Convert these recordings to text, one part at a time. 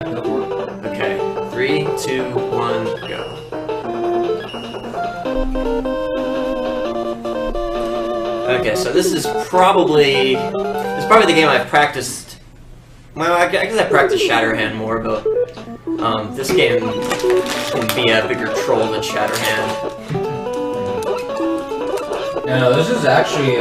Okay, 3, 2, 1, go. Okay, so this is probably the game I've practiced. Well, I guess I practiced Shatterhand more, but this game can be a bigger troll than Shatterhand. No, this is actually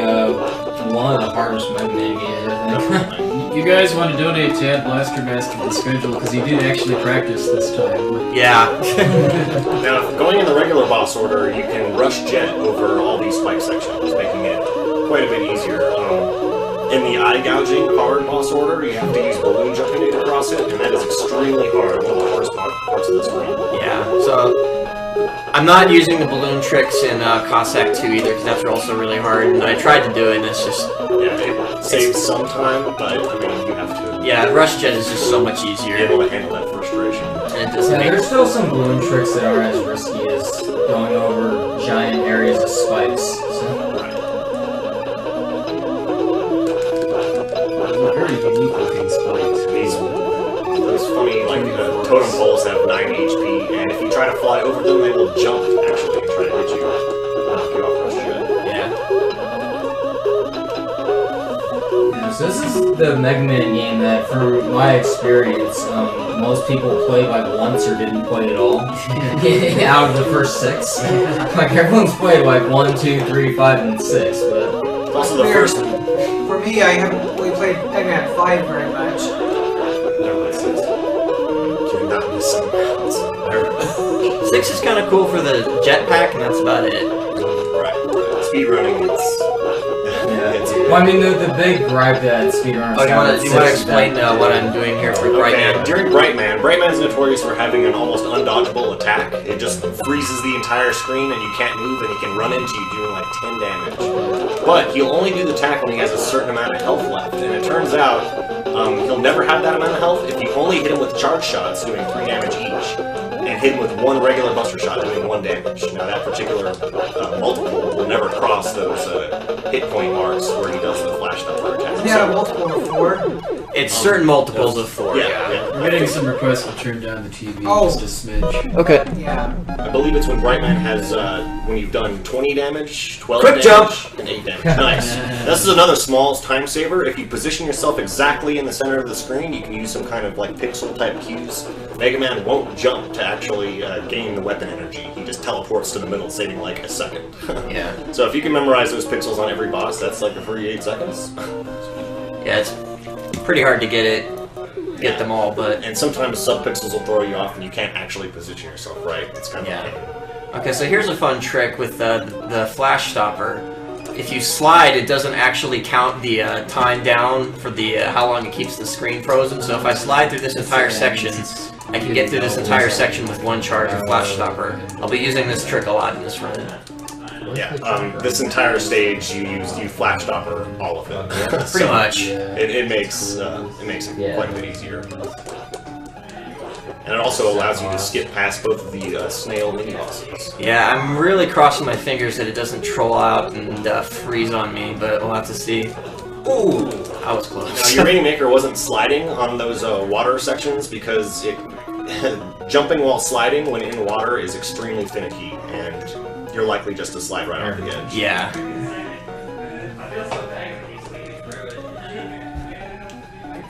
one of the hardest Mega Man games, I think. You guys want to donate to Ed Blastermaster the schedule, because he did actually practice this time. Yeah. Now, going in the regular boss order, you can rush jet over all these spike sections, making it quite a bit easier. In the eye gouging hard boss order, you have to use balloon jumping to get across it, and that is extremely hard, one of the hardest parts of this game. Yeah, so I'm not using the balloon tricks in Cossack 2 either, because that's also really hard, and I tried to do it, and it's just... Yeah, it saves some time, but, I mean, you have to... Yeah, rush jet is just so much easier. Be able to handle that frustration. And it doesn't make... There's still some balloon tricks that aren't as risky as going over giant areas of spikes. So. Right. Very unique looking spikes. Those funny, like, totem poles have 9 HP, and if you try to fly over them, they will jump, actually, and try to hit you. Knock you off rush jet. Yeah. Yeah, so this is the Mega Man game that, from my experience, most people played like once or didn't play at all. Out of the first 6. Like, everyone's played like 1, 2, 3, 5, and 6, but... It's also the first... For me, I haven't really played Mega Man 5 very much. Not miss some rounds. 6 is kind of cool for the jetpack, and that's about it. Right. Speedrunning, it's... Well, I mean, the big gripe that speedrunners Oh, you want to explain what I'm doing here for Brightman? During Brightman is notorious for having an almost undodgeable attack. It just freezes the entire screen and you can't move, and he can run into you doing like 10 damage. But he'll only do the attack when he has a certain amount of health left, and it turns out he'll never have that amount of health if you only hit him with charge shots doing 3 damage each, and hit him with 1 regular buster shot doing 1 damage. Now that particular multiple will never cross those hit point marks where he does the flash number attack. Yeah, multiple of 4. It's certain multiples of 4. Yeah. We're getting some requests to turn down the TV just a smidge. Okay. Yeah. I believe it's when Brightman has, when you've done 20 damage, 12 Quick damage, jump! and 8 damage. Nice. This is another small time saver. If you position yourself exactly in the center of the screen, you can use some kind of like pixel type cues. Mega Man won't jump to actually gain the weapon energy. He just teleports to the middle, saving like a second. Yeah. So if you can memorize those pixels on every boss, that's like the 38 seconds. Yeah, it's pretty hard to get them all, but... And sometimes sub-pixels will throw you off and you can't actually position yourself right. It's kind of Yeah. Okay, so here's a fun trick with the flash stopper. If you slide, it doesn't actually count the time down for the how long it keeps the screen frozen. So if I slide through this entire section, I can get through this entire section with 1 charge of flash stopper. I'll be using this trick a lot in this run. Yeah, this entire stage you flash stopper all of it. Pretty much. It makes it quite a bit easier. And it also allows you to skip past both of the snail mini-bosses. Yeah, I'm really crossing my fingers that it doesn't troll out and freeze on me, but we'll have to see. Ooh, I was close. Now, UraniumAnchor wasn't sliding on those water sections because jumping while sliding when in water is extremely finicky, and you're likely just to slide right off the edge. Yeah.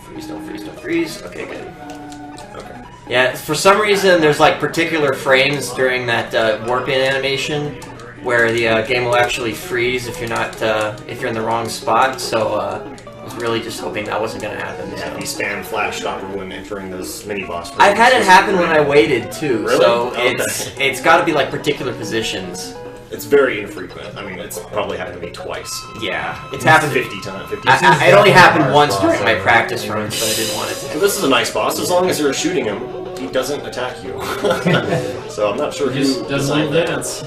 Freeze, don't freeze, don't freeze. Okay, good. Okay. Yeah, for some reason there's like particular frames during that warp-in animation where the game will actually freeze if you're not if you're in the wrong spot. So I was really just hoping that wasn't going to happen. Yeah, So. you spam flash stopper when entering those mini boss. I've had it happen when I waited too. Really? So Okay. it's got to be like particular positions. It's very infrequent. I mean, it's probably happened to me twice. Yeah, it's happened 50 times. 50 it only happened once during my practice runs, but I didn't want it to. So this is a nice boss. As long as you're shooting him, he doesn't attack you. So I'm not sure He just who does a designed little that. dance.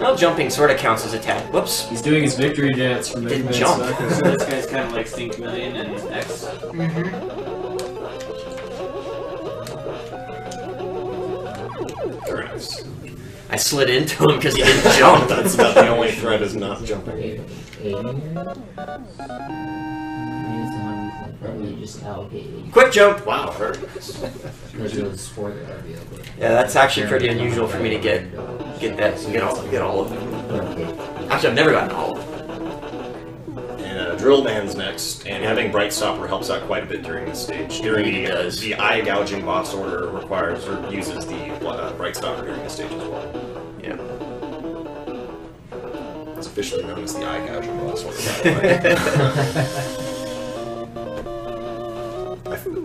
Well, jumping sort of counts as attack. Whoops. He's doing his victory dance from Mega Didn't Man jump. Soccer. So this guy's kind of like Stink Million and X. Very nice. I slid into him because he didn't jump. That's about the only threat is not jumping. you just allocate Quick jump! Wow, very nice. because it was for the RBO. Yeah, that's actually pretty unusual for me to get all of them. Okay. Actually, I've never gotten all of them. And Drill Man's next, and having Bright Stopper helps out quite a bit during this stage. During the eye gouging boss order requires or uses the Bright Stopper during this stage as well. Yeah. It's officially known as the eye gouging boss order, by the way.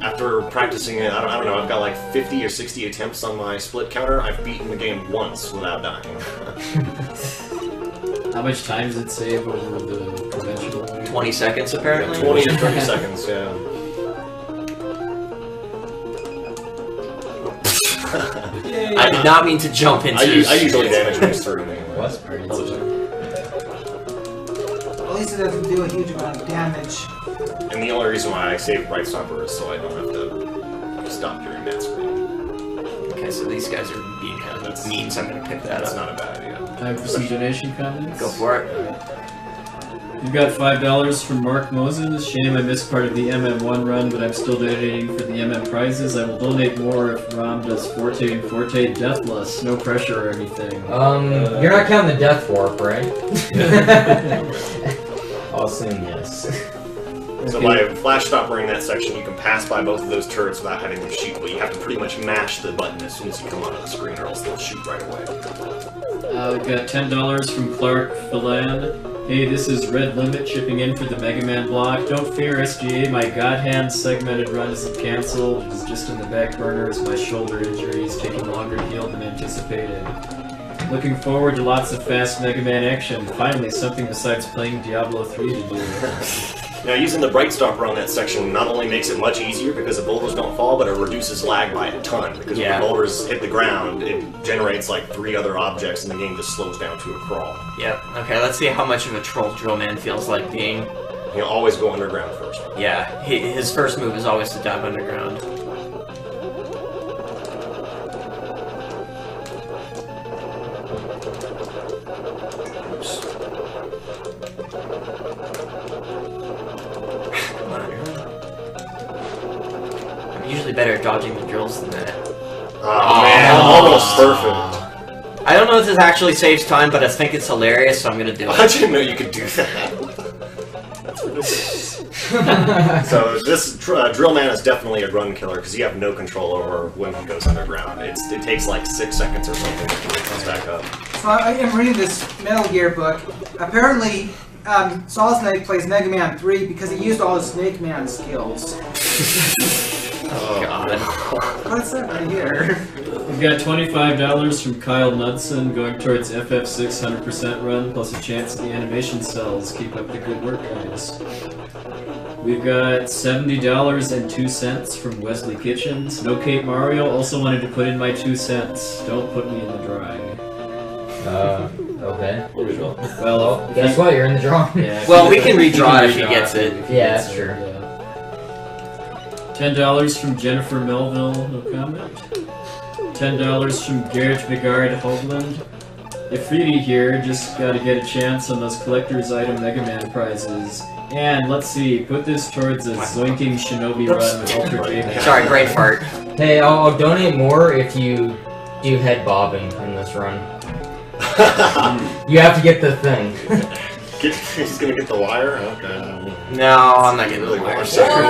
After practicing it, I don't know, I've got like 50 or 60 attempts on my split counter. I've beaten the game once without dying. How much time does it save over the conventional one? 20 seconds, apparently. 20 to 30 seconds, yeah. I did not mean to jump into... I usually damage moves through anyway. What? At least it doesn't do a huge amount of damage. And the only reason why I save Bright Stopper is so I don't have to stop during that screen. Okay, so these guys are being kind of mean, so I'm going to pick that That's up. not a bad idea. Time for some donation comments. Go for it. We've got $5 from Mark Moses. Shame I missed part of the MM1 run, but I'm still donating for the MM prizes. I will donate more if Rom does Forte and Forte Deathless. No pressure or anything. You're not counting the death warp, right? I'll assume yes. So by flash stopper in that section, you can pass by both of those turrets without having them shoot, but you have to pretty much mash the button as soon as you come onto the screen, or else they'll shoot right away. We've got $10 from Clark Philan. Hey, this is Red Limit chipping in for the Mega Man block. Don't fear, SGA, my God Hand segmented run isn't cancelled. It's just in the back burner as my shoulder injury is taking longer to heal than anticipated. Looking forward to lots of fast Mega Man action. Finally, something besides playing Diablo 3 to do. Now, using the Bright Stopper on that section not only makes it much easier because the boulders don't fall, but it reduces lag by a ton. Because when the boulders hit the ground, it generates like 3 other objects, and the game just slows down to a crawl. Yep. Okay, let's see how much of a troll Drill Man feels like being. He'll always go underground first. Yeah, his first move is always to dive underground. I'm usually better at dodging the drills than that. Oh man, almost perfect. I don't know if this actually saves time, but I think it's hilarious, so I'm gonna do it. I didn't know you could do that. That's ridiculous. So this Drill Man is definitely a run killer because you have no control over when he goes underground. It takes like 6 seconds or something before he comes back up. So I am reading this Metal Gear book. Apparently, Solid Snake plays Mega Man 3 because he used all his Snake Man skills. Oh god. What's that right here? We've got $25 from Kyle Knudsen going towards FF6 100% run, plus a chance at the animation cells. Keep up the good work, guys. We've got $70.02 from Wesley Kitchens. No Cape Mario, also wanted to put in my 2 cents. Don't put me in the drawing. Okay. Well, Guess what? You're in the drawing. yeah, Well, we can redraw it if he gets it. Yeah, that's true. Yeah. $10 from Jennifer Melville, no comment. $10 from Garrett McGard Hoagland. Ifriti here, just gotta get a chance on those collector's item Mega Man prizes. And let's see, put this towards a zoinking shinobi run with Ultra J-Man. Sorry, brain fart. Hey, I'll donate more if you do head bobbing in this run. You have to get the thing. He's gonna get the wire? Okay. No, I'm not getting Really the wire. wire. Sorry.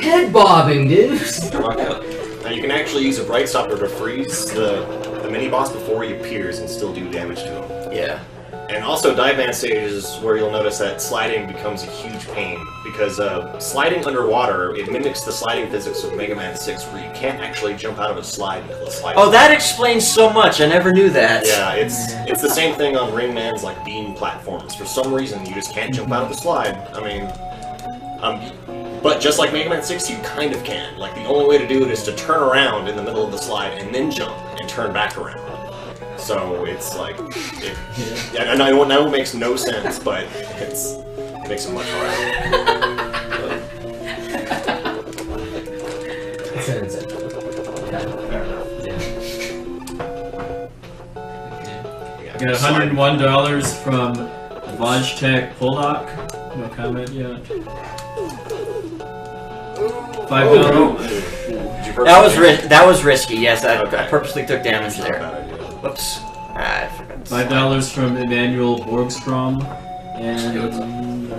Head bobbing, dude. Now you can actually use a Bright Stopper to freeze the mini-boss before he appears and still do damage to him. Yeah. And also dive man stages where you'll notice that sliding becomes a huge pain because sliding underwater, it mimics the sliding physics of Mega Man 6 where you can't actually jump out of a slide until the slide. Oh, that explains so much. I never knew that. Yeah, it's the same thing on Ring Man's like beam platforms. For some reason, you just can't jump out of the slide. I mean, but just like Mega Man 6, you kind of can. Like the only way to do it is to turn around in the middle of the slide and then jump and turn back around. So it's like, I know it makes no sense, but it makes it much harder. Got $101 from Vajtek Polak. No comment yet. $5. That was risky. Yes, I purposely took damage Not a there. bad idea. Whoops. I forgot. $5 from Emmanuel Borgstrom. And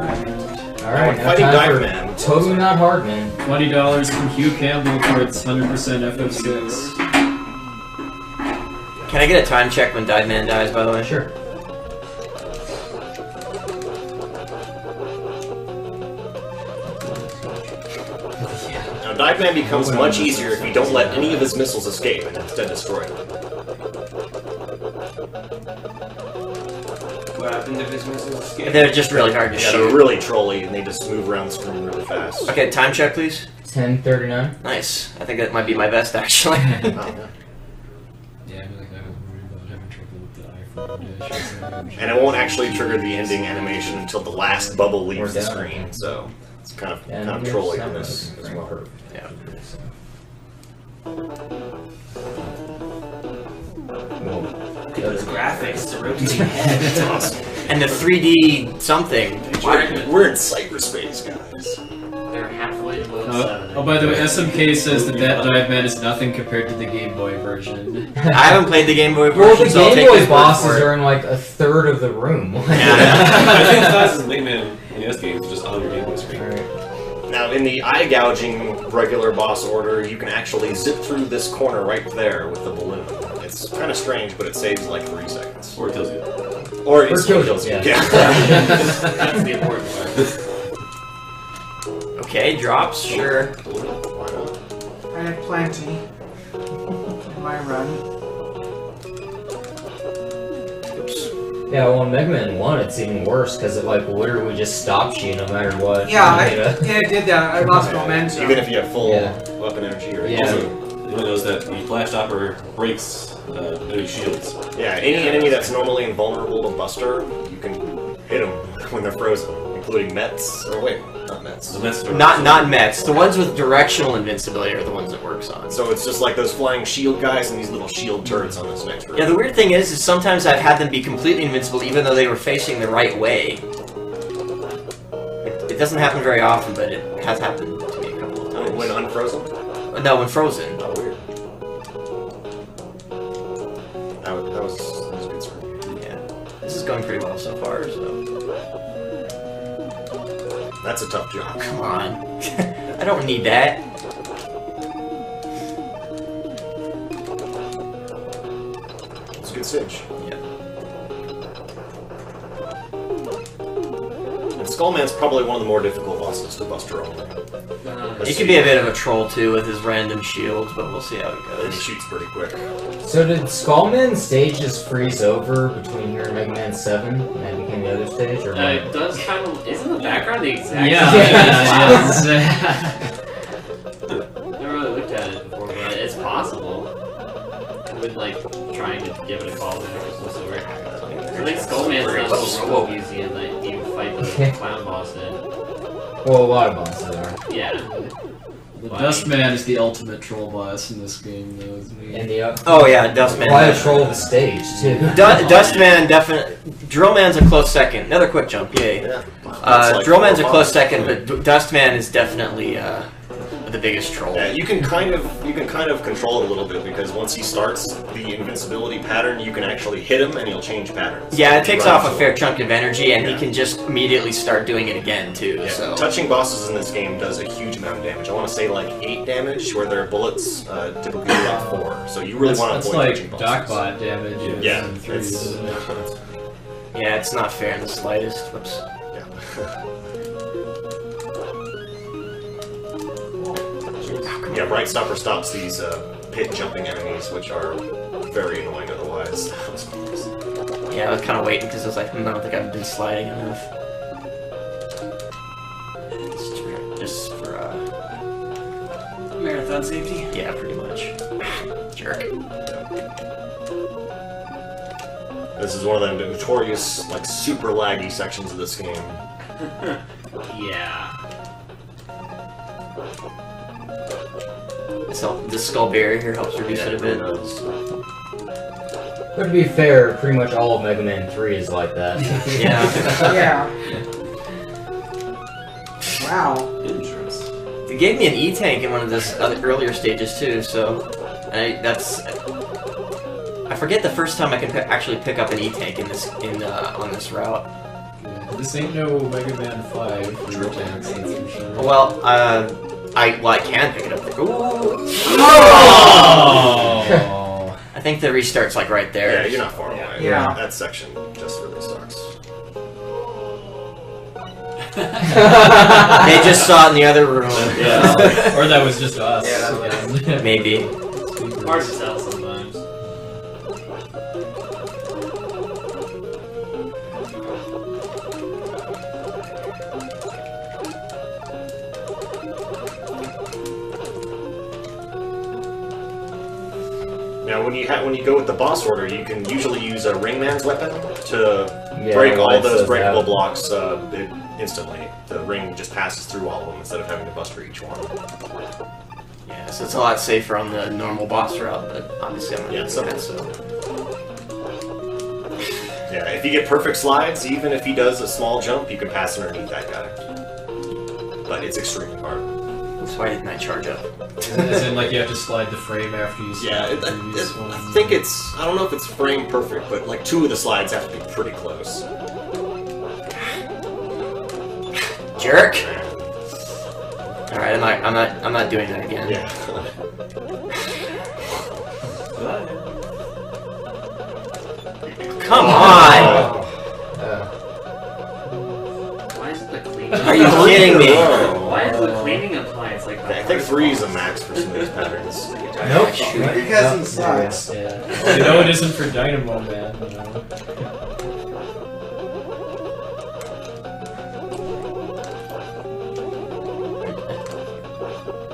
Alright, now Fighting time for Dive Man. Totally Not Hard Man. $20 from Hugh Campbell for its 100% FF6. Can I get a time check when Dive Man dies, by the way? Sure. Now, Dive Man becomes much easier if you don't let any of his missiles escape and instead destroy them. What happened if his missiles escaped? They're just really hard to Yeah, they're shoot. really trolly and they just move around the screen really fast. Okay, time check, please. 10:39. Nice. I think that might be my best, actually. Oh, yeah. Yeah, I feel like I was worried about having trouble with the iPhone. And it won't actually trigger the ending animation until the last bubble leaves the We're down. screen, so it's kind of And trolly here's in this Sam as well. Perfect. Yeah. Those graphics to rotate head. It's awesome. And the 3D something. We're in cyberspace, guys. They're halfway to level 7. Oh, by the way, SMK says that Dive Man is nothing compared to the Game Boy version. I haven't played the Game Boy version, Well, the so I'll Game take Boy his word bosses for it. are in like a third of the room. Yeah. I think the fastest Mega Man NES games just on your Game Boy screen. Alright. Now, in the eye-gouging regular boss order, you can actually zip through this corner right there with the balloon. It's kind of strange, but it saves like 3 seconds. Or it kills you. Or Or kills you, yeah. That's the important part. Okay, drops, sure. Why not? I have plenty in my run. Yeah, well, in Mega Man 1, it's even worse because it like literally just stops you no matter what. Yeah, You know? I did that. I lost momentum. Even if you have full Yeah. weapon energy or Yeah. Also, anyone knows that the flash stopper breaks enemy shields. Yeah, any enemy that's normally invulnerable to Buster, you can hit them when they're frozen, including Mets. Or wait, not Mets. So that's Not Mets. The ones with directional invincibility are the ones it works on. So it's just like those flying shield guys and these little shield turrets on this next room. Yeah, the weird thing is sometimes I've had them be completely invincible even though they were facing the right way. It doesn't happen very often, but it has happened to me a couple of times. When unfrozen? No, when frozen. Oh, weird. That was a good screen. Yeah. This is going pretty well so far, so... That's a tough job. Come on. I don't need that. It's a good stage. Yeah. And Skullman's probably one of the more difficult bosses to Buster only. He can be a bit of a troll too with his random shields, but we'll see how it And he goes. shoots pretty quick. So did Skullman's stage just freeze over between here and Mega Man 7 and that became the other stage, or what? It does kind of. Isn't the background the exact Yeah, same? yeah, Never really looked at it before, but it's possible. With like trying to give it a call back or some sort. I think Skullman's not so robo easy and that you fight the clown boss in. Well, a lot of bosses are. Yeah. The Dustman is the ultimate troll boss in this game, though, isn't he? And the Oh yeah, Dustman. why a troll the stage too? Dustman definitely. Drillman's a close second. Another quick jump, yay. Yeah. That's like Drillman's a 4 close bosses. second, but Dustman is definitely the biggest troll. Yeah, you can kind of control it a little bit because once he starts the invincibility pattern, you can actually hit him and he'll change patterns. Yeah, it takes Right. off a fair chunk of energy, and Yeah. he can just immediately start doing it again too. Yeah, So touching bosses in this game does a huge amount of damage. I want to say like 8 damage, where their bullets typically do like 4. So you really want to That's avoid like touching bosses. Docbot damage. Yeah, in 3, it's isn't it? yeah, it's not fair in the slightest. Whoops. yeah. Yeah, Bright Stopper stops these pit jumping enemies, which are very annoying otherwise. Yeah, I was kind of waiting because I was like, I don't think I've been sliding enough. Just for Marathon safety. yeah, pretty much. Jerk. This is one of the notorious, like, super laggy sections of this game. Yeah. So the skull barrier here helps reduce it a bit. But to be fair, pretty much all of Mega Man 3 is like that. Yeah. Yeah. Wow. Interesting. gave me an E-tank in one of this earlier stages too, so I forget the first time I can actually pick up an E-tank in this on this route. Yeah, this ain't no Mega Man 5 for your tanks, that's for sure. Well, I can pick it up. Ooh. Oh! I think the restart's like right there. Yeah, you're not far away. Yeah. That section just really starts. They just saw it in the other room. Yeah. Or that was just us. Yeah, Maybe. Hard to tell sometimes. Now, when you go with the boss order, you can usually use a Ringman's weapon to break all those breakable blocks instantly. The ring just passes through all of them instead of having to bust for each one. Yeah, so it's a lot safer on the normal boss route, but obviously I'm not doing that, so... Yeah, if you get perfect slides, even if he does a small jump, you can pass underneath that guy. But it's extremely hard. So why didn't I charge up? As in, like, you have to slide the frame after you slide the previous one. I think it's... I don't know if it's frame perfect, but like 2 of the slides have to be pretty close. Jerk! Alright, I'm not doing that again. Yeah. Come on! Why is it the cleaning? Are you kidding me? Why is the cleaning appliance like that? I think 3 is a max for some of these patterns. Nope. Because he sucks. Yeah. You know it isn't for Dynamo Man, you know.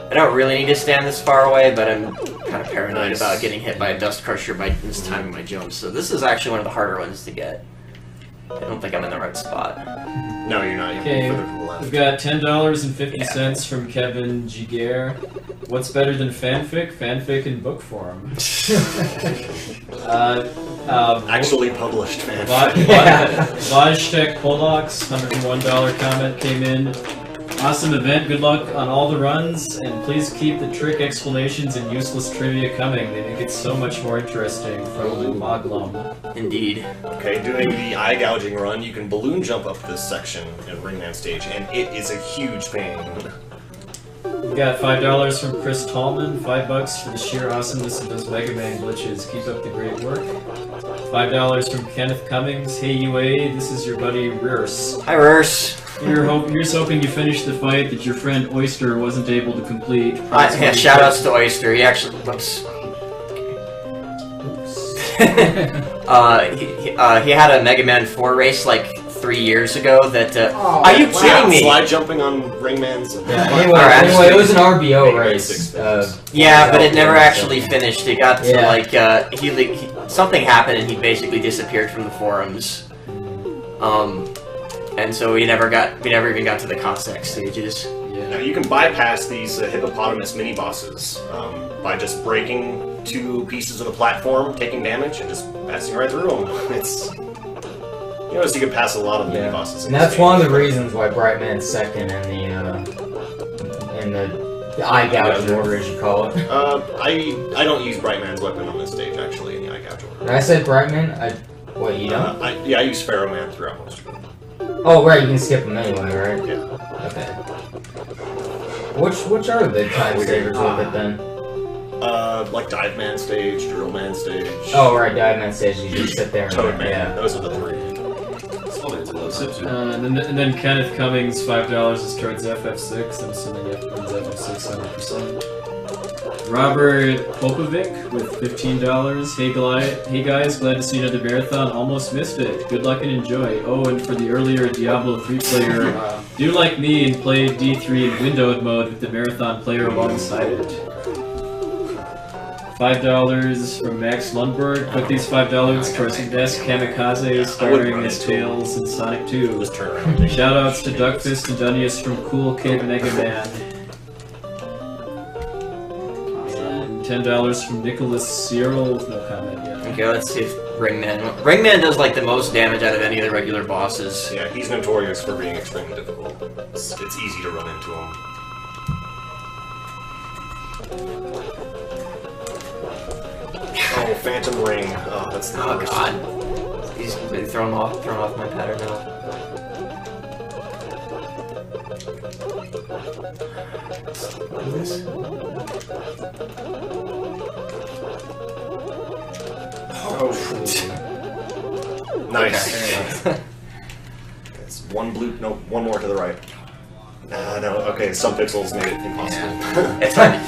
I don't really need to stand this far away, but I'm kind of paranoid about getting hit by a dust crusher by this time of my jump, so this is actually one of the harder ones to get. I don't think I'm in the right spot. No, you're not. You're Okay, further to the left. we've got $10.50 from Kevin Giguere. What's better than fanfic? Fanfic in book form. Actually published, man. Vajtek Pollock's $101 comment came in. Awesome event, good luck on all the runs, and please keep the trick explanations and useless trivia coming. They make it so much more interesting. From Moglum. Indeed. Okay, doing the eye gouging run, you can balloon jump up this section in Ringman stage, and it is a huge pain. We got $5 from Chris Tallman, $5 for the sheer awesomeness of those Mega Man glitches. Keep up the great work. $5 from Kenneth Cummings. Hey UA, this is your buddy Rurse. Hi, Rurse. You're just hoping you finished the fight that your friend Oyster wasn't able to complete. Yeah, shoutouts to Oyster. He actually... Whoops. He had a Mega Man 4 race like 3 years ago that... are you kidding me? Slide jumping on Ringman's... Anyway, it was an RBO race. Yeah, but it never actually finished. It got to like... something happened and he basically disappeared from the forums. And so we never even got to the Cossack stages. Now you can bypass these hippopotamus mini-bosses by just breaking 2 pieces of the platform, taking damage, and just passing right through them. It's... You notice you can pass a lot of the mini-bosses. And that's one of the reasons why Brightman's second in the eye gouging order, as you call it. I don't use Brightman's weapon on this stage, actually, in the eye gouge order. When I said Brightman, what, you don't? I use Pharaoh Man throughout most of them. Oh, right, you can skip them anyway, right? Yeah. Okay. Which are the time savers with it then? Like Dive Man stage, Drill Man stage. Oh, right, Dive Man stage, you just sit there and... Toad Man, yeah. those are the 3. And then Kenneth Cummings, $5 is towards FF6. I'm assuming F wins FF6 100%. Robert Popovic with $15. Hey guys, glad to see another marathon. Almost missed it. Good luck and enjoy. Oh, and for the earlier Diablo 3 player, do like me and play D3 in windowed mode with the marathon player alongside it. $5 from Max Lundberg. Put these $5 towards Best Kamikaze starring as Tails in Sonic 2. Shoutouts to Duckfist and Dunnius from Cool Kid Mega Man. $10 from Nicholas Cyril with no comment yet. Okay, let's see if Ringman... Ringman does like the most damage out of any of the regular bosses. Yeah, he's notorious for being extremely difficult. It's easy to run into him. Oh, Phantom Ring. Oh, that's the Oh worst. god. He's completely thrown off my pattern now. Oh, nice. It's one blue. No, one more to the right. No. Okay, some pixels made it impossible. It's fine.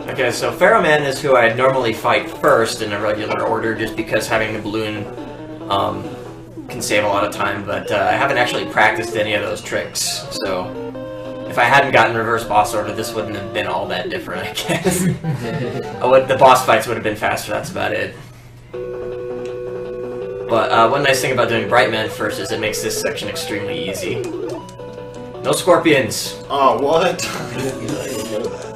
Okay, so Ferroman is who I'd normally fight first in a regular order, just because having the balloon can save a lot of time, but I haven't actually practiced any of those tricks, so if I hadn't gotten reverse boss order, this wouldn't have been all that different, I guess. The boss fights would have been faster, that's about it. But one nice thing about doing Brightman first is it makes this section extremely easy. No scorpions! Oh, what? I didn't know that.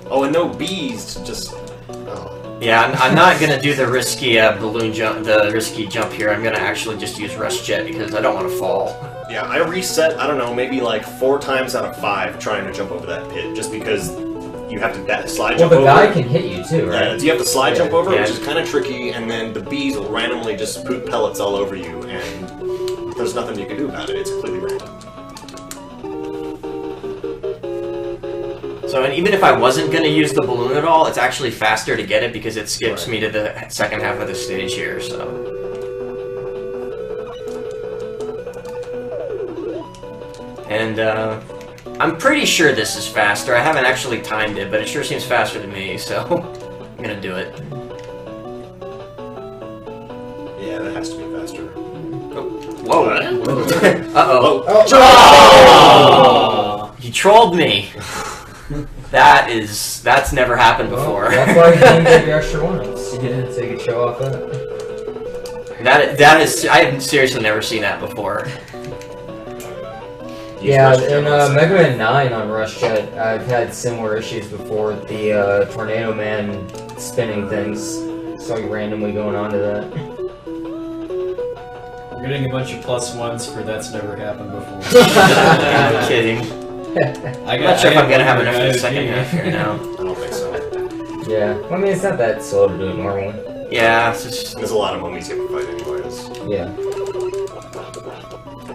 Oh, and no bees, just... Oh. Yeah, I'm not gonna do the risky balloon jump, the risky jump here. I'm gonna actually just use Rush Jet because I don't want to fall. Yeah, I reset, I don't know, maybe like 4 times out of 5 trying to jump over that pit, just because you have to slide jump over. Well, the guy can hit you too, right? Yeah, you have to slide jump over, Yeah. which is kind of tricky, and then the bees will randomly just poop pellets all over you, and there's nothing you can do about it. It's completely random. So, and even if I wasn't going to use the balloon at all, it's actually faster to get it because it skips Right. me to the second half of the stage here, so... And, I'm pretty sure this is faster. I haven't actually timed it, but it sure seems faster to me, so... I'm gonna do it. Yeah, that has to be faster. Whoa! Uh-oh. Oh! You trolled me! That's never happened before. That's why you didn't get the extra ones. You didn't take a show off that. That is, I have seriously never seen that before. Yeah, in Mega Man 9 on Rush Jet, I've had similar issues before with the Tornado Man spinning things. So you randomly going onto that. We're getting a bunch of +1s for that's never happened before. I'm kidding. I'm I'm not sure if I'm gonna have enough for the second half here now. I don't think so. Yeah, well, I mean, it's not that slow to do it normally. Yeah, it's just... There's a lot of mummies you have to fight anyways. Yeah.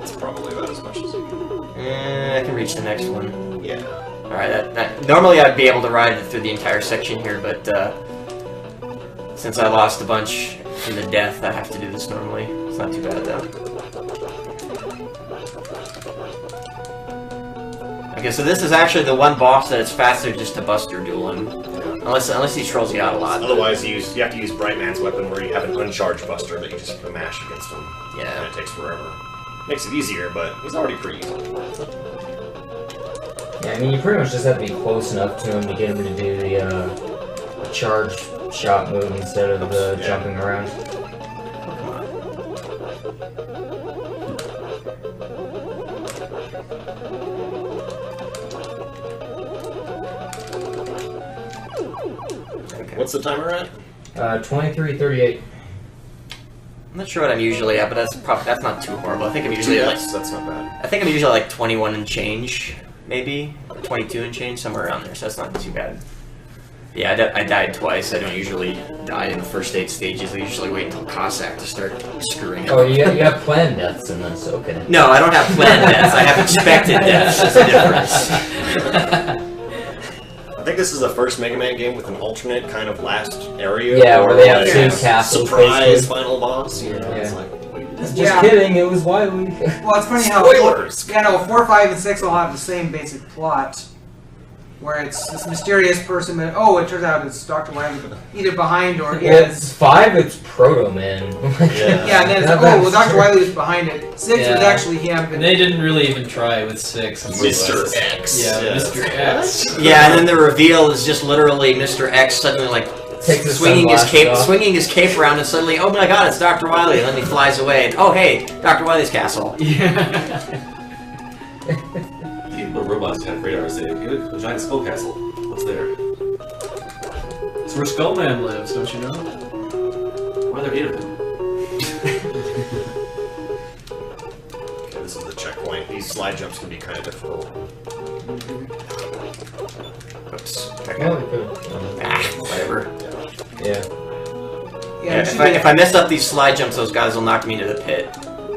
It's probably about as much as you can. I can reach the next one. Yeah. Alright, normally I'd be able to ride through the entire section here, but since I lost a bunch in the death, I have to do this normally. It's not too bad though. Okay, so this is actually the one boss that it's faster just to Buster duel him. Unless he trolls you out a lot. Otherwise, you have to use Brightman's weapon where you have an uncharged Buster that you just mash against him. And Yeah. it takes forever. Makes it easier, but he's already pretty easy. Yeah, I mean, you pretty much just have to be close enough to him to get him to do the charge shot move instead of the Yeah. jumping around. Okay. What's the timer at? 23:38. I'm not sure what I'm usually at, but that's not too horrible. I think I'm usually like That's not bad. I think I'm usually like 21 and change, maybe 22 and change, somewhere around there. So that's not too bad. Yeah, I died twice. I don't usually die in the first 8 stages. I usually wait until Cossack to start screwing up. Oh, you have planned deaths in this, okay. No, I don't have planned deaths. I have expected deaths. There's a difference. I think this is the first Mega Man game with an alternate kind of last area. Yeah, where they have like, two castles, surprise basically. final boss. You know, it's Yeah. like, wait, Just Yeah. kidding, it was Wily. Well, it's funny how spoilers. 4, 5, and 6 all have the same basic plot, where it's this mysterious person that it turns out it's Dr. Wily, either behind or is. 5, it's Proto Man. Yeah, and then it's Dr. Wily was behind it. 6 was Yeah. actually him. And they didn't really even try with 6. Mr. X. Yeah, Mr. X. Yeah, and then the reveal is just literally Mr. X suddenly like Takes his swinging his sunglasses off. cape around, and suddenly, oh my God, it's Dr. Wily, and then he flies away. And, oh hey, Dr. Wily's castle. Yeah. The little robots kind of radar say, a giant skull castle. What's there? It's where Skullman lives, don't you know? Why are there 8 of them? Okay, this is the checkpoint. These slide jumps can be kind of difficult. Oops. Okay. Oh, good. Whatever. Yeah. Yeah, if I mess up these slide jumps, those guys will knock me into the pit.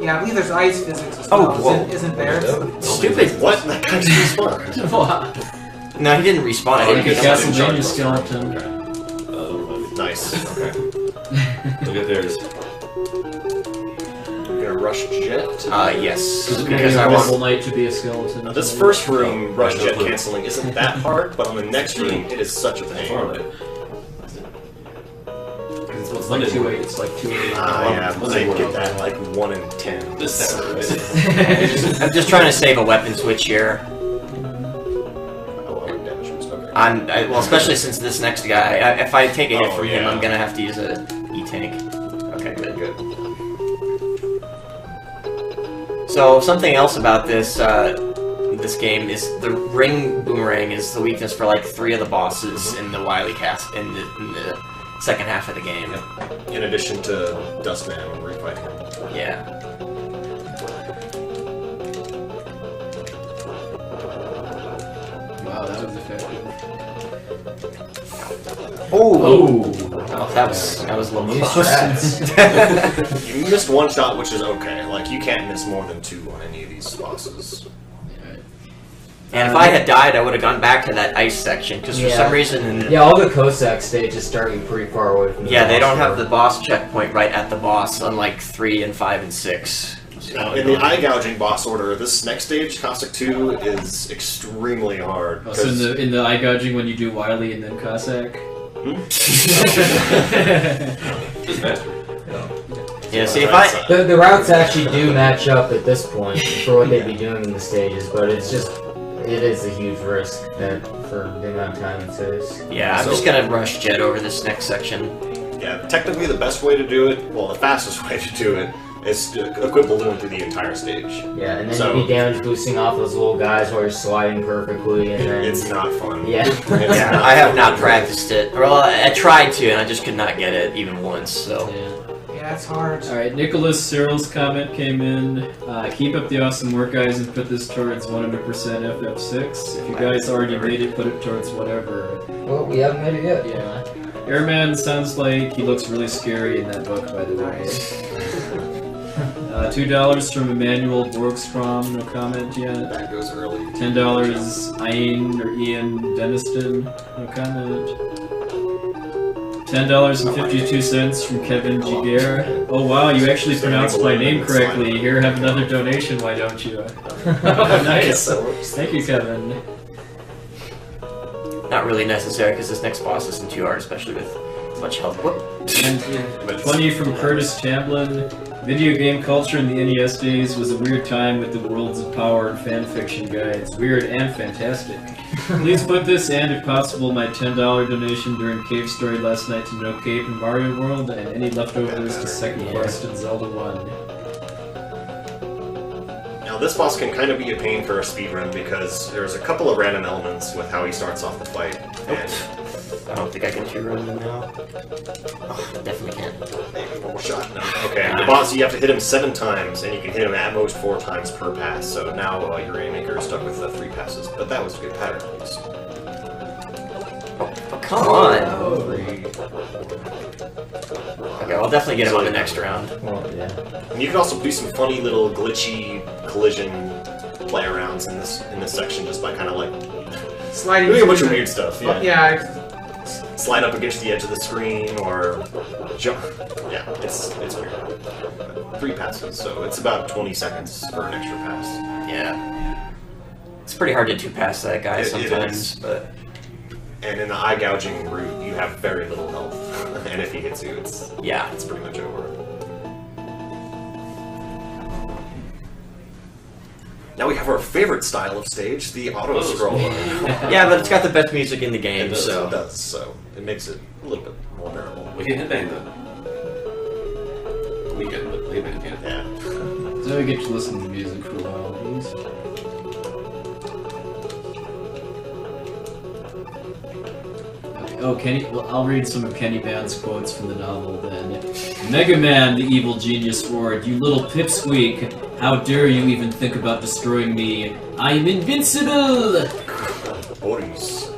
Yeah, I believe there's ice physics as Oh, well. whoa. Isn't there? Stupid. What? That guy's respawned. No, he didn't respawn. I Like didn't a get him. Castlevania skeleton. Nice. Okay. Look at theirs. We're gonna rush jet. Yes. Because Because I Invisible want. Knight to be a skeleton. Now, this first room, rush jet canceling, isn't that hard, but on the next room, it is such a Far pain. away. It's like 2-8. It's like 2-8. Yeah, I get that, like 1 in 10. This sucks. I'm just trying to save a weapon switch here. Oh, damage was okay. Well, especially since this next guy. If I take a hit Oh, from him, yeah. I'm gonna have to use a E-tank. Okay, good. Good. So something else about this this game is the ring boomerang is the weakness for like 3 of the bosses in the Wily cast in the second half of the game. In addition to Dustman when we're fighting him. Yeah. Wow, that was effective. Oh, that was a little New close. strats. You missed 1 shot, which is okay. Like, you can't miss more than 2 on any of these bosses. And if I had died, I would have gone back to that ice section because for Yeah. some reason, Yeah, all the Cossack stages start you pretty far away from the yeah, they boss don't have door. the boss checkpoint right at the boss, unlike 3 and 5 and 6. Now, in the eye gouging boss order, this next stage, Cossack 2, is extremely hard. Oh, so in the eye gouging when you do Wily and then Cossack? Just faster. Yeah, see if I The routes actually do match up at this point for what they'd be doing in the stages, but it's just it is a huge risk that for the amount of time it saves. yeah, I'm So- just gonna rush jet over this next section. Yeah, technically the best way to do it, well, the fastest way to do it, is to equip balloon through the entire stage. Yeah, and then So- you'd be damage boosting off those little guys while you're sliding perfectly, and then It's not fun. yeah. It's Yeah, not I have fun. not practiced it. Well, I tried to, and I just could not get it even once. So Yeah. Yeah, it's hard. Alright, Nicholas Cyril's comment came in. Keep up the awesome work, guys, and put this towards 100% FF6. If you guys already made it, put it towards whatever. Well, we haven't made it yet. Yeah. Airman sounds like he looks really scary in that book, by the way. $2 from Emmanuel Borgstrom, no comment yet. That goes early. $10 Ian or Ian Deniston, no comment. $10.52 from Kevin Giger. Oh wow, you actually pronounced my name correctly. Here, have another donation, why don't you? Oh, nice. Thank you, Kevin. not really necessary because this next boss isn't too hard, especially with as much health. Whoop. And 20 from Curtis Chamblin. Video game culture in the NES days was a weird time with the Worlds of Power and fanfiction guides. Weird and fantastic. Please put this and, if possible, my $10 donation during Cave Story last night to No Cape in Mario World, and any leftovers to Second Quest and Zelda 1. Now, this boss can kind of be a pain for a speedrun because there's a couple of random elements with how he starts off the fight. And I don't think I can two-run them now. Oh, definitely can't. one more shot. No. Okay, the boss, you have to hit him 7 times, and you can hit him at most 4 times per pass. So now UraniumAnchor is stuck with 3 passes, but that was a good pattern, at least. Oh, come on! Okay, I'll definitely get him on the next round. Well, yeah. And you can also do some funny little glitchy collision play arounds in this section just by kind of like Sliding. doing a bunch of through weird stuff. the- Yeah. Yeah. Slide up against the edge of the screen or jump. Yeah, it's weird. 3 passes, so it's about 20 seconds for an extra pass. Yeah. It's pretty hard to two-pass that guy It sometimes, is. but... And in the eye gouging route, you have very little health, and if he hits you, it's Yeah. pretty much over. Now we have our favorite style of stage, the auto scroller. Yeah, but it's got the best music in the game, It so... does, so it makes it a little bit more bearable. We can headbang though. We can, but headbang can't. Yeah. So we get to listen to music for a while, please. Okay. Oh, Kenny. Well, I'll read some of Kenny Band's quotes from the novel then. Mega Man, the evil genius, roared, "You little pipsqueak! How dare you even think about destroying me? I am invincible!" Boris.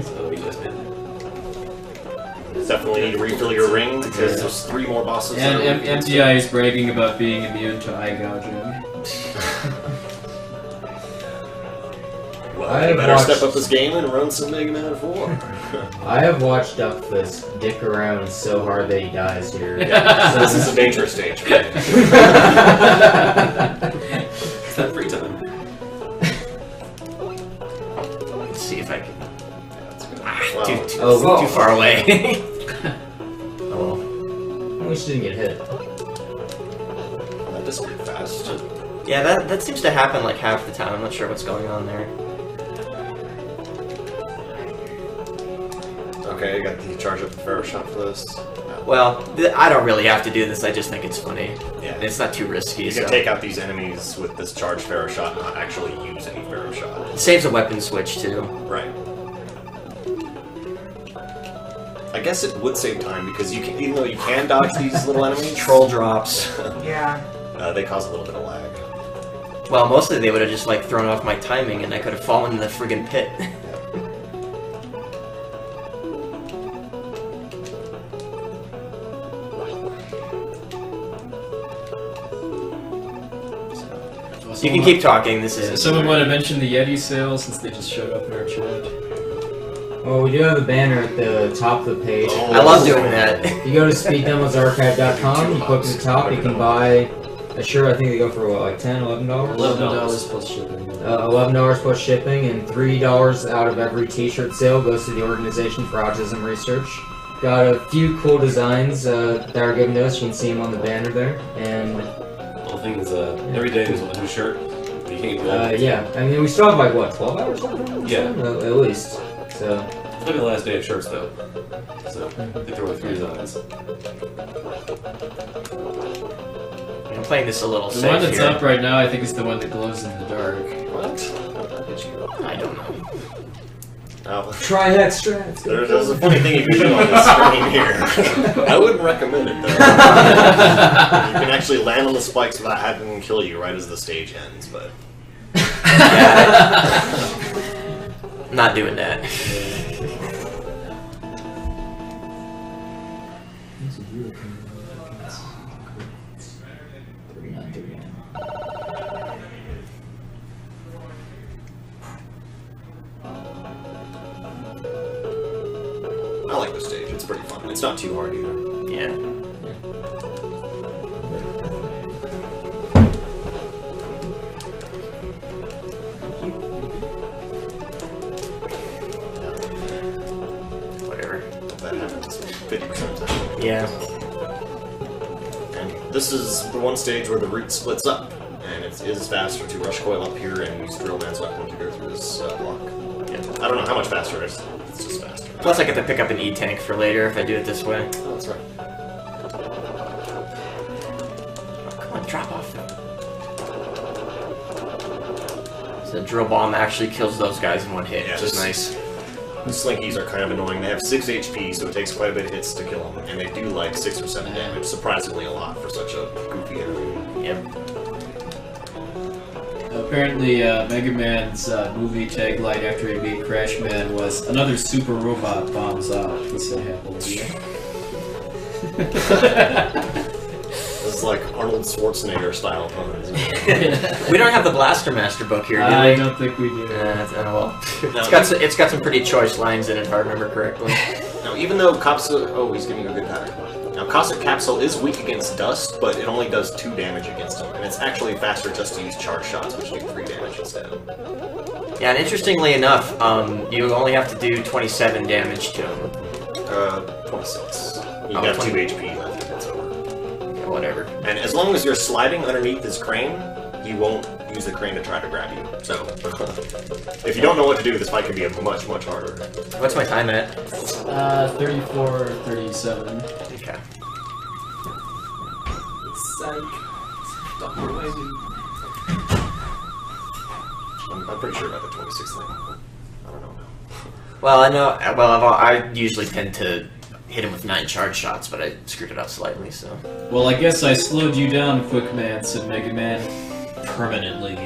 So he just did. Definitely need to refill your ring because there's 3 more bosses. And that are MTI is bragging about being immune to eye gouging. Well, you better step up this game and run some Mega Man 4. I have watched Duckfist dick around so hard that he dies here. So this is a dangerous stage. Right? It's that free time. Let's see if I can. Wow. Too far away. Oh well. We just didn't get hit. That disappeared fast. Yeah, that seems to happen like half the time. I'm not sure what's going on there. Okay, you got the charge up the Pharaoh shot for this. Well, I don't really have to do this. I just think it's funny. Yeah. It's not too risky. You can so. take out these enemies with this charged Pharaoh shot and not actually use any Pharaoh shot. It saves a weapon switch too. Right. I guess it would save time because you can, even though you can dodge these little enemies, Troll drops. Yeah. They cause a little bit of lag. Well, mostly they would have just like thrown off my timing, and I could have fallen in the friggin' pit. You can keep talking. This is. Someone want to mention the Yeti sale since they just showed up in our chat. Well, we do have a banner at the top of the page. Oh. I love doing that. If you go to speeddemosarchive.com, you click the top, you can buy a shirt. I think they go for what, like $10, $11? $11 plus shipping. $11 plus shipping, and $3 out of every t-shirt sale goes to the Organization for Autism Research. Got a few cool designs that are given to us. You can see them on the banner there. And The whole thing is, every day there's a new shirt. But you can't go. yeah, I mean, we still have like what, 12 hours left? Yeah. At least. So. It's gonna be the last day of shirts though. So I think there were 3 designs. I'm playing this a little The safe one that's here. up right now, I think, is the one that glows in the dark. What? I don't know. Oh. Try extra. There's a funny thing you can do on this screen here. I wouldn't recommend it though. You can actually land on the spikes without having them kill you right as the stage ends, but... Not doing that. I like this stage, it's pretty fun. It's not too hard either. Yeah. Whatever. That happens 50% of the time. Yeah. And this is the one stage where the route splits up, and it is faster to rush coil up here and use Drill Man's weapon to go through this block. Yeah. I don't know how much faster it is. It's just faster. Plus, I get to pick up an E-tank for later if I do it this way. Oh, that's right. Oh, come on, drop off. So the drill bomb actually kills those guys in one hit, Yeah, which is this- nice. The Slinkies are kind of annoying. They have 6 HP, so it takes quite a bit of hits to kill them, and they do like 6 or 7 damage. Surprisingly a lot for such a goofy enemy. Yep. Apparently, Mega Man's movie tagline after he beat Crash Man was "Another super robot bombs out." He said happily. It's like Arnold Schwarzenegger style puns. We don't have the Blaster Master book here, do we? I don't think we do. Well, No. it's got some pretty choice lines in it, if I remember correctly. Now, even though Capsule... Oh, he's giving you a good attack. Now, Cossack Capsule is weak against Dust, but it only does 2 damage against him, and it's actually faster just to use charge shots, which do 3 damage instead. Yeah, and interestingly enough, you only have to do 27 damage to him. 26. You Oh, got 20. 2 HP left, and it's over. Yeah, whatever. And as long as you're sliding underneath this crane, he won't use the crane to try to grab you. So, if you don't know what to do, this fight can be much, much harder. What's my time at? 34-37. Okay. I'm pretty sure about the 26 thing. I don't know. Well, I know. Well, I usually tend to hit him with 9 charge shots, but I screwed it up slightly. So. Well, I guess I slowed you down, Quick Man," said Mega Man. "Permanently."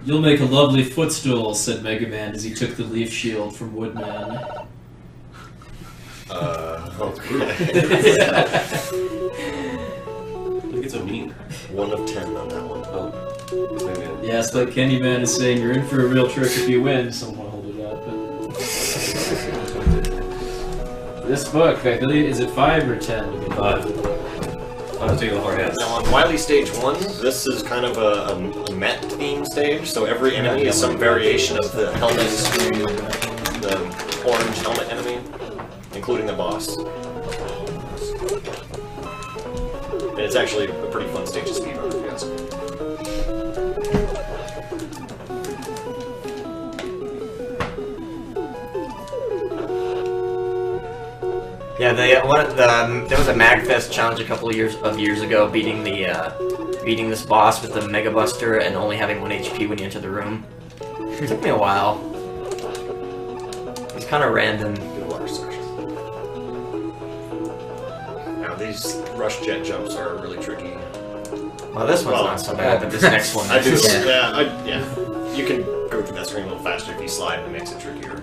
"You'll make a lovely footstool," said Mega Man as he took the leaf shield from Woodman. Look, it's so mean. 1 of 10 on that one. Oh. Yeah, it's like Candyman is saying, "You're in for a real trick if you win." Someone hold it up. But this book, I believe, is it 5 or 10? 5. I'm taking the hard hats. Now on Wily Stage 1, this is kind of a Met theme stage, so every enemy is some variation of the helmet, the orange helmet enemy, including the boss. And it's actually a pretty fun stage to speedrun, if you ask me. Yeah, there was a Magfest challenge a couple of years ago, beating this boss with the Mega Buster and only having 1 HP when you enter the room. It took me a while. It was kind of random. Good water section. Now these rush jet jumps are really tricky. Well, this one's not so bad, but this next one I do. is. Yeah. You can go through that screen a little faster if you slide, and it makes it trickier.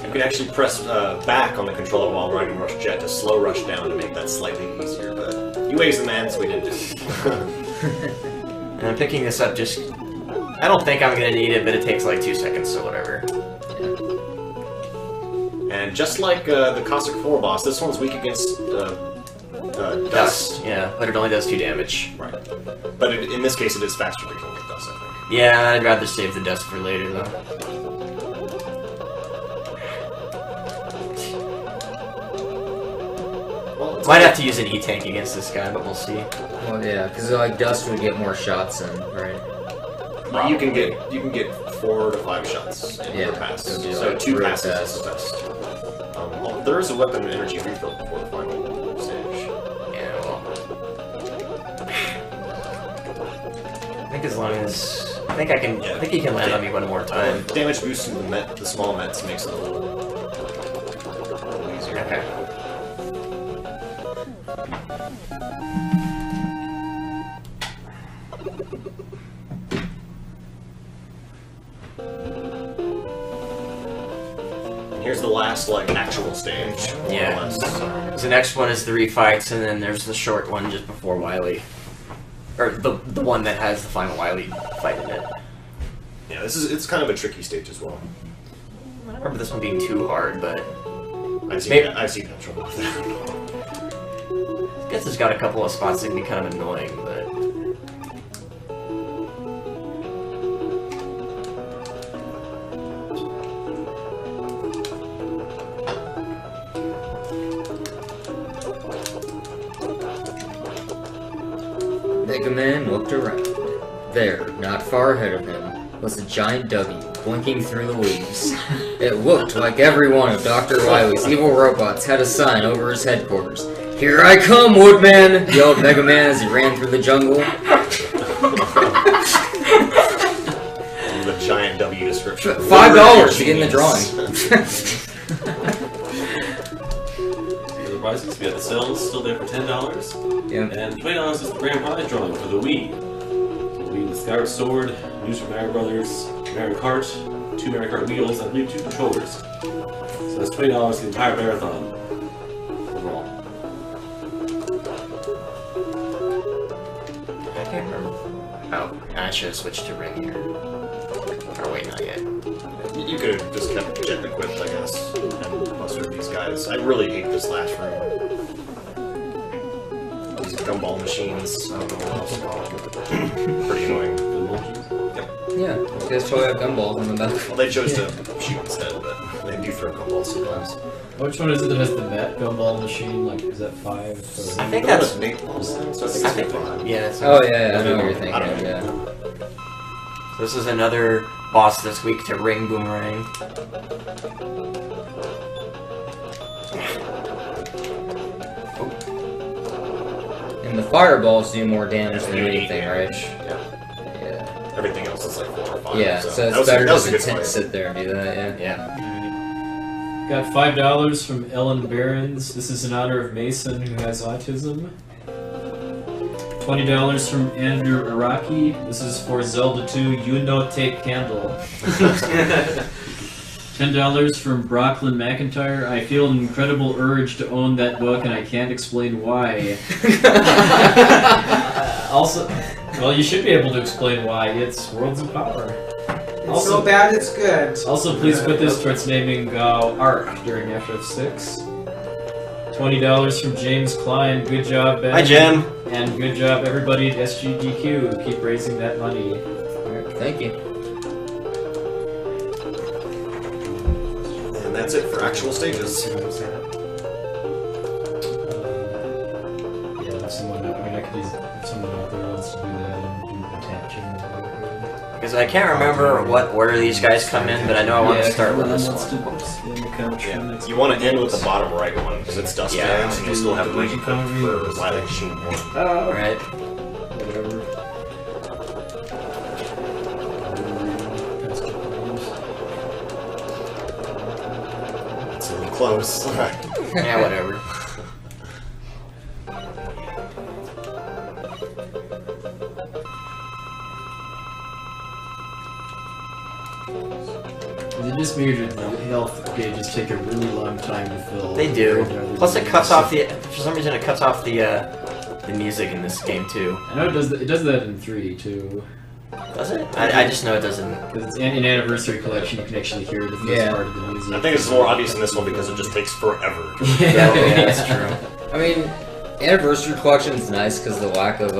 You can actually press back on the controller while riding Rush Jet to slow rush down to make that slightly easier, but UA's the man, so we didn't do it. And I'm picking this up just... I don't think I'm gonna need it, but it takes like 2 seconds, so whatever. And just like the Cossack 4 boss, this one's weak against dust. Yeah, but it only does 2 damage. Right. But in this case, it is faster to kill with dust, I think. Yeah, I'd rather save the dust for later, though. Might have to use an E-tank against this guy, but we'll see. Well, yeah, because like dust would get more shots in, right? You can get 4 to 5 shots in per pass. so it'd be, So like, 2 real passes fast. is the best. Well, there is a weapon energy refill before the final stage. Yeah, well. I think as long as... I think he can land on me one more time. Damage boost in the small mets makes it a little easier. Okay. Here's the last, like, actual stage. More Yeah. or less. So the next one is 3 fights, and then there's the short one just before Wily. Or the one that has the final Wily fight in it. Yeah, it's kind of a tricky stage as well. I don't remember this one being too hard, but... I see potential with that. I guess it's got a couple of spots that can be kind of annoying, but... Mega Man looked around. There, not far ahead of him, was a giant W blinking through the leaves. It looked like every one of Dr. Wily's evil robots had a sign over his headquarters. "Here I come, Woodman!" yelled Mega Man as he ran through the jungle. The giant W description. $5 to get in the drawing. The prizes, we got the cells still there for $10. Yeah. And $20 is the grand prize drawing for the Wii. The Wii, the Skyward Sword, New Super Mario Brothers, Mario Kart, 2 Mario Kart wheels, and I believe 2 controllers. So that's $20 for the entire marathon overall. I can't remember. Oh, I should have switched to ring here. Or wait, not yet. You could have just kept jet equipped, I guess, and mustered these guys. I really hate this last room. These gumball machines. I don't know what else to call them. Pretty annoying. Yeah, you guys totally have gumballs on the back. Well, they chose to shoot instead, but they do throw gumballs sometimes. Which one is it that has the Met gumball machine? Like, is that 5? I Or... think that's... Napalm, so I I think think... it's 5. Yeah, that's... Oh yeah, I know what you're thinking. I don't know. Yeah. So this is another boss this week to ring Boomerang. And the fireballs do more damage than Do 8 anything, right? damage. Yeah. Yeah. Everything final. Yeah, so it's better to sit there and do that, yeah. Got $5 from Ellen Behrens. This is in honor of Mason, who has autism. $20 from Andrew Araki. This is for Zelda 2, You No Take Candle. $10 from Brocklyn McIntyre. I feel an incredible urge to own that book, and I can't explain why. Also, well, you should be able to explain why. It's Worlds of Power. It's so bad it's good. Also, please put this towards naming Ark during FF6. $20 from James Klein. Good job, Ben. Hi, Jim. And good job, everybody at SGDQ. Keep raising that money. Alright, thank you. And that's it for actual stages. Yeah, if someone, I mean, I could use if someone out there wants to do that and do attaching. Because I can't remember what order these guys come in, but I know I want to start with this one. Yeah. You want to end with the bottom right one, because it's dust fans, and you'll still have room for Lilac Machine 1. Alright. Whatever. It's a little close. Yeah, whatever. Is it just me or do health gauges take a really long time to fill? They do. Plus it cuts off the, for some reason it cuts off the music in this game too. I know it does that in 3 too. Does it? I just know it doesn't. Because it's in Anniversary Collection, you can actually hear the first part of the music. I think it's more obvious in this one because it just takes forever. Yeah, that's true. I mean, Anniversary Collection's nice because the lack of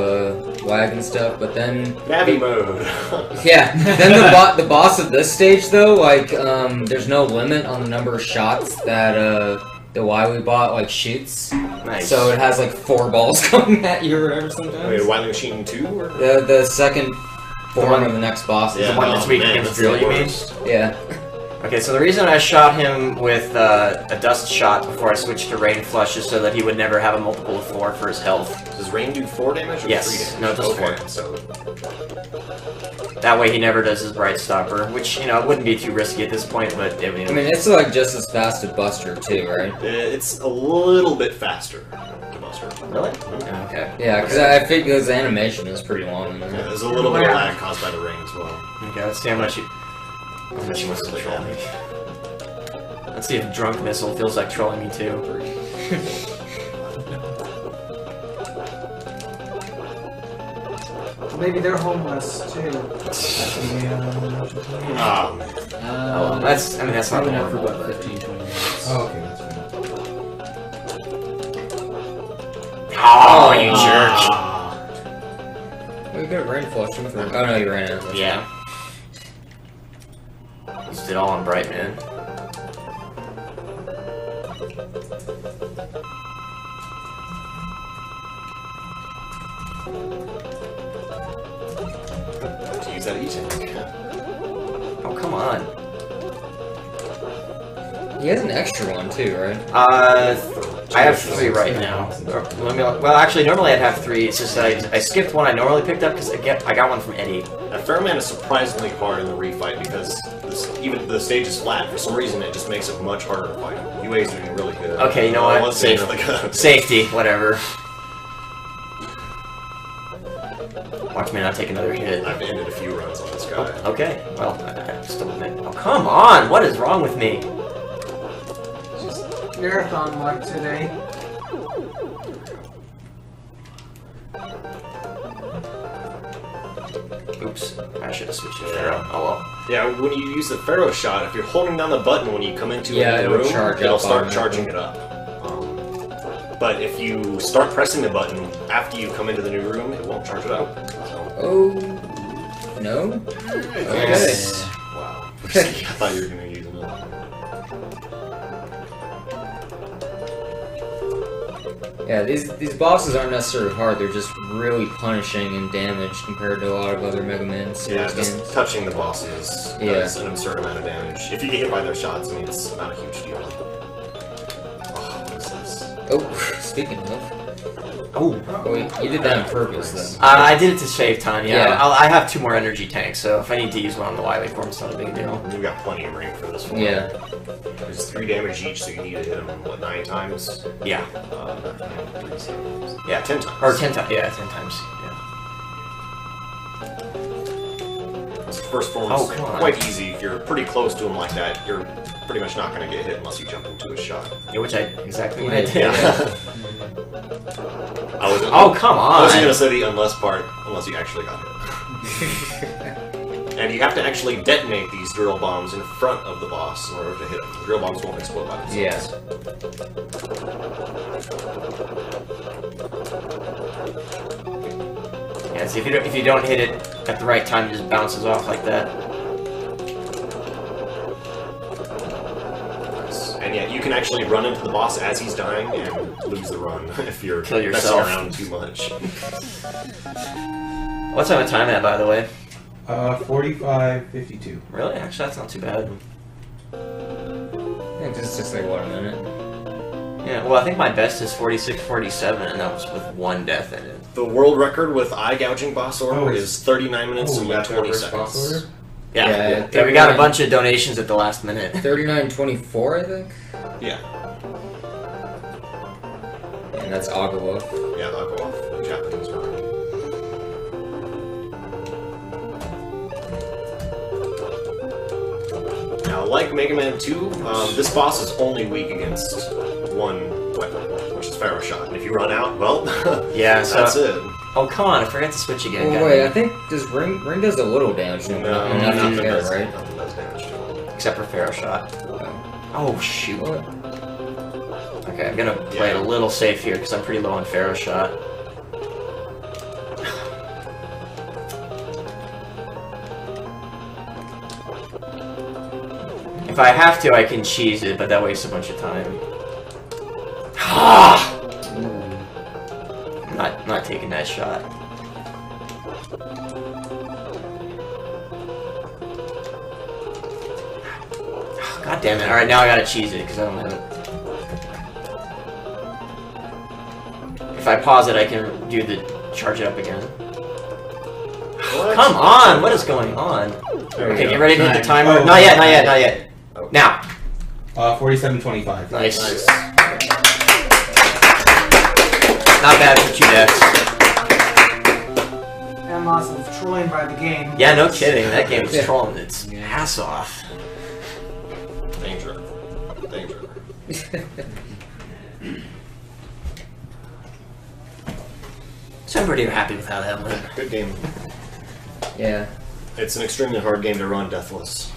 lag and stuff, but then Navi mode. yeah, then the boss of this stage though, like there's no limit on the number of shots that the Wily bot like shoots. Nice. So it has like 4 balls coming at you or whatever sometimes. Wait, Wily Machine 2? Or? The second form of the next boss. The one that's weak against drill, you mean? Yeah. Okay, so the reason I shot him with a dust shot before I switched to Rain Flush is so that he would never have a multiple of 4 for his health. Does Rain do 4 damage or Yes. 3 damage? No, it does 4. So that way he never does his Bright Stopper, which, you know, it wouldn't be too risky at this point, but... I mean, it's like just as fast as Buster too, right? it's a little bit faster to Buster. Really? Okay. Yeah, because I think his animation is pretty long in there. Yeah, there's a little bit of lag caused by the rain as well. Okay, let's see how much he wants to troll me. Let's see if Drunk Missile feels like trolling me too. Maybe they're homeless too. That's not probably not for normal. about 15-20 minutes. Oh, okay, that's fine. Oh, you jerk! Well, you got Rain Flush. Oh no, you ran out. Yeah. Used it all on Bright, man. To use that E-Tank. Oh, come on. He has an extra one too, right? I have 3 right now. Well, actually, normally I'd have 3. It's just that I skipped one I normally picked up because I got one from Eddie. Fairman is surprisingly hard in the refight because even the stage is flat. For some reason, it just makes it much harder to fight. UA is doing really good. Okay, you know what? Safety, whatever. Watch me not take another hit. I've ended a few runs on this guy. Oh, okay, well, I still admit. Oh, come on! What is wrong with me? Marathon luck today. Oops, I should have switched to Pharaoh. Oh well. Yeah, when you use the Pharaoh shot, if you're holding down the button when you come into a new it'll room, charge it'll up start automatically. charging it up. But if you start pressing the button after you come into the new room, it won't charge it up. So. Oh no. Yes. Wow. I thought you were going to use another one. Yeah, these bosses aren't necessarily hard. They're just really punishing in damage compared to a lot of other Mega Man series just games. touching the bosses does an absurd amount of damage. If you get hit by their shots, I mean, it's not a huge deal. Oh, what is this? Oh, speaking of. Oh. Wait, you did that on purpose, then. I did it to save time, yeah. Yeah. I have 2 more energy tanks, so if I need to use one on the Y waveform, it's not a big deal. You've got plenty of ring for this one. Yeah. There's 3 damage each, so you need to hit them, what, 9 times? Yeah. Yeah, 10 times. Or 10 times, yeah, 10 times, yeah. This first form Oh, is come on. quite easy. If you're pretty close to him like that, you're pretty much not going to get hit unless you jump into a shot. Yeah, which exactly what I did. Yeah. Oh, come on! I wasn't going to say the unless part, unless you actually got hit. And you have to actually detonate these drill bombs in front of the boss in order to hit them. The drill bombs won't explode by themselves. Yeah. Yeah, see, if you don't hit it at the right time, it just bounces off like that. And yeah, you can actually run into the boss as he's dying and lose the run if you're Kill messing yourself. around too much. What's my time at, by the way? 45:52. Really? Actually, that's not too bad. I think this is just like, what, a minute? Yeah, well, I think my best is 46:47, and that was with 1 death in it. The world record with eye gouging boss order Oh, is 39 minutes oh, and you got 20 First boss seconds. order? Yeah, Yeah, we got a bunch of donations at the last minute. 39:24, I think? Yeah, And that's Agawa. yeah, that'll go off the Japanese market. Now, like Mega Man 2, this boss is only weak against 1 weapon, which is Pharaoh Shot. And if you run out, well, Yeah, so... that's it. Oh, come on, I forgot to switch again. Oh, wait, I think does Ring does a little damage. No, Enough nothing to care, does, right? nothing does damage to him. Except for Pharaoh Shot. Oh, shoot. What? Okay, I'm gonna play it a little safe here, because I'm pretty low on Pharaoh Shot. If I have to, I can cheese it, but that wastes a bunch of time. Ah! Not taking that shot. God damn it. Alright, now I gotta cheese it, because I don't have it. If I pause it, I can do the charge it up again. What? Come on! What is going on? There we Okay, go. get ready to hit the timer. Oh. Not yet, not yet, not yet. Okay. Now. 47:25. Nice. Nice. Not bad for 2 deaths. And lots of trolling by the game. Yeah, no kidding. That game was Yeah. trolling its ass off. Danger. Danger. So I'm pretty happy with how that went. Good game. Yeah. It's an extremely hard game to run deathless.